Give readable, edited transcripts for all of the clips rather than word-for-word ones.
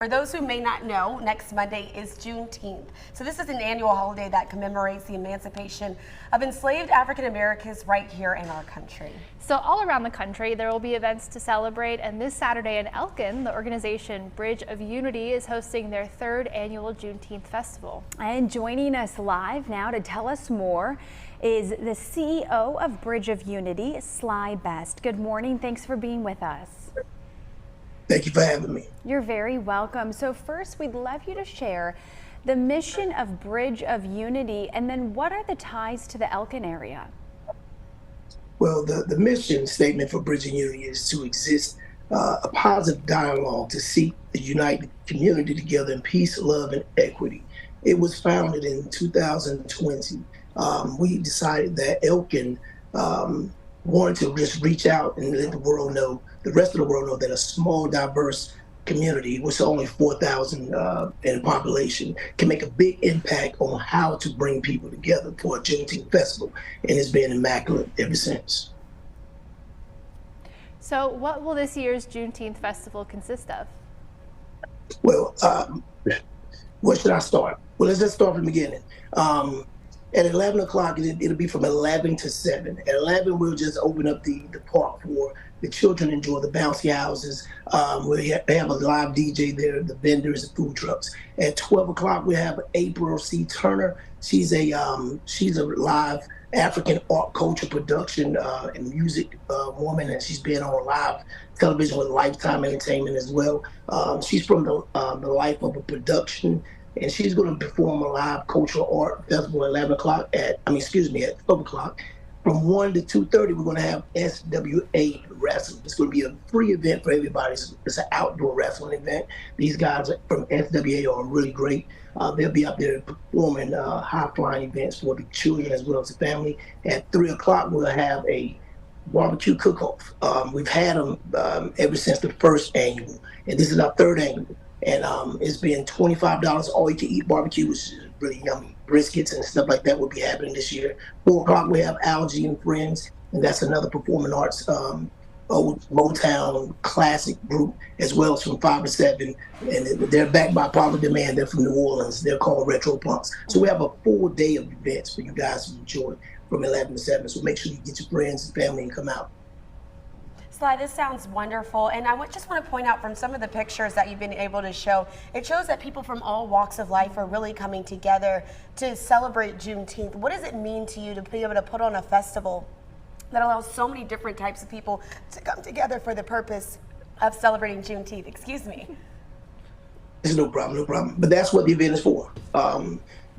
For those who may not know, next Monday is Juneteenth. So this is an annual holiday that commemorates the emancipation of enslaved African Americans right here in our country. So all around the country, there will be events to celebrate, and this Saturday in Elkin, the organization Bridge of Unity is hosting their third annual Juneteenth Festival. And joining us live now to tell us more is the CEO of Bridge of Unity, Sly Best. Good morning. Thanks for being with us. Thank you for having me. You're very welcome. So first, we'd love you to share the mission of Bridge of Unity, and then what are the ties to the Elkin area? Well, the mission statement for Bridge of Unity is to exist a positive dialogue to seek to unite the community together in peace, love, and equity. It was founded in 2020. We decided that Elkin wanted to just reach out and let the world know, the rest of the world know, that a small, diverse community, which is only 4,000 in population, can make a big impact on how to bring people together for a Juneteenth festival, and it's been immaculate ever since. So what will this year's Juneteenth Festival consist of? Well, where should I start? Well, let's just start from the beginning. At 11 o'clock, it'll be from 11 to 7. At 11, we'll just open up the park for the children to enjoy the bouncy houses. We have a live DJ there, the vendors, the food trucks. At 12 o'clock, we have April C. Turner. She's a live African art culture production and music woman, and she's been on live television with Lifetime Entertainment as well. She's from the life of a production, and she's going to perform a live cultural art festival at 12 o'clock. From 1 to 2:30, we're going to have SWA Wrestling. It's going to be a free event for everybody. It's an outdoor wrestling event. These guys from SWA are really great. They'll be out there performing high-flying events for the children as well as the family. At 3 o'clock, we'll have a barbecue cook-off. We've had them ever since the first annual, and this is our third annual. And it's been $25 all you can eat barbecue, which is really yummy. Briskets and stuff like that will be happening this year. 4 o'clock, we have Algie and Friends, and that's another performing arts old Motown classic group, as well as from 5 to 7. And they're backed by Popular Demand. They're from New Orleans. They're called Retro Punks. So we have a full day of events for you guys to enjoy from 11 to 7. So make sure you get your friends and family and come out. Sly, this sounds wonderful, and I just want to point out from some of the pictures that you've been able to show, it shows that people from all walks of life are really coming together to celebrate Juneteenth. What does it mean to you to be able to put on a festival that allows so many different types of people to come together for the purpose of celebrating Juneteenth? Excuse me. It's no problem. But that's what the event is for.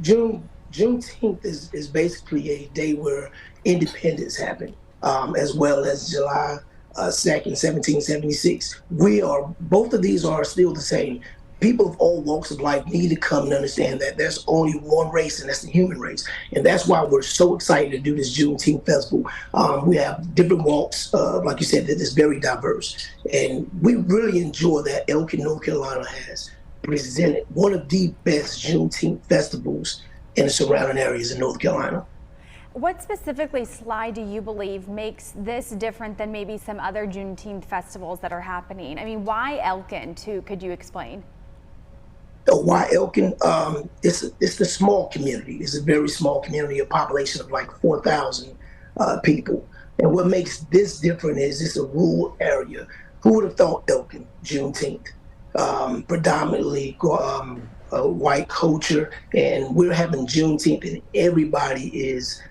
Juneteenth is basically a day where independence happened, as well as July 2nd, 1776. Both of these are still the same. People of all walks of life need to come and understand that there's only one race, and that's the human race. And that's why we're so excited to do this Juneteenth festival. We have different walks, like you said, that is very diverse. And we really enjoy that Elkin, North Carolina has presented one of the best Juneteenth festivals in the surrounding areas in North Carolina. What specifically, Sly, do you believe makes this different than maybe some other Juneteenth festivals that are happening? I mean, why Elkin, too? Could you explain? Why Elkin? It's the small community. It's a very small community, a population of like 4,000 people. And what makes this different is it's a rural area. Who would have thought Elkin, Juneteenth? Predominantly white culture, and we're having Juneteenth, and everybody is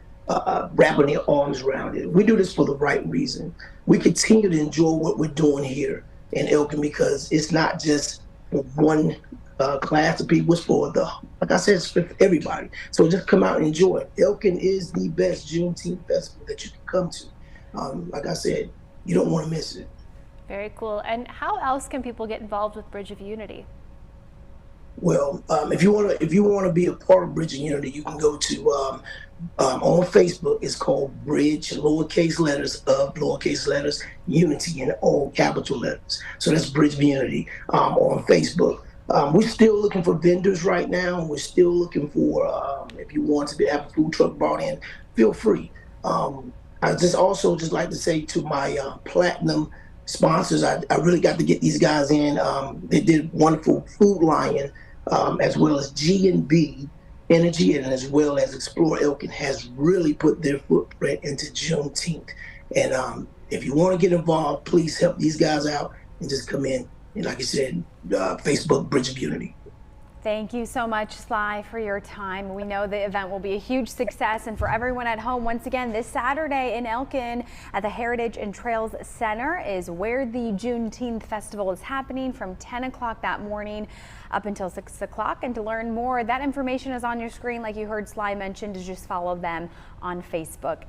wrapping their arms around it. We do this for the right reason. We continue to enjoy what we're doing here in Elkin because it's not just for one class of people, it's for like I said, it's for everybody. So just come out and enjoy it. Elkin is the best Juneteenth festival that you can come to. Like I said, you don't want to miss it. Very cool. And how else can people get involved with Bridge of Unity? Well, if you want to be a part of Bridge of Unity, you can go to on Facebook. It's called Bridge, lowercase letters of lowercase letters Unity in all capital letters. So that's Bridge of Unity on Facebook. We're still looking for vendors right now. We're still looking for if you want to have a food truck brought in, feel free. I just like to say to my platinum sponsors. I really got to get these guys in. They did wonderful. Food Lion, as well as G&B Energy, and as well as Explore Elkin has really put their footprint into Juneteenth. And if you want to get involved, please help these guys out and just come in. And like I said, Facebook Bridge of Unity. Thank you so much, Sly, for your time. We know the event will be a huge success, and for everyone at home, once again, this Saturday in Elkin at the Heritage and Trails Center is where the Juneteenth Festival is happening from 10 o'clock that morning up until 6 o'clock. And to learn more, that information is on your screen. Like you heard Sly mention, to just follow them on Facebook.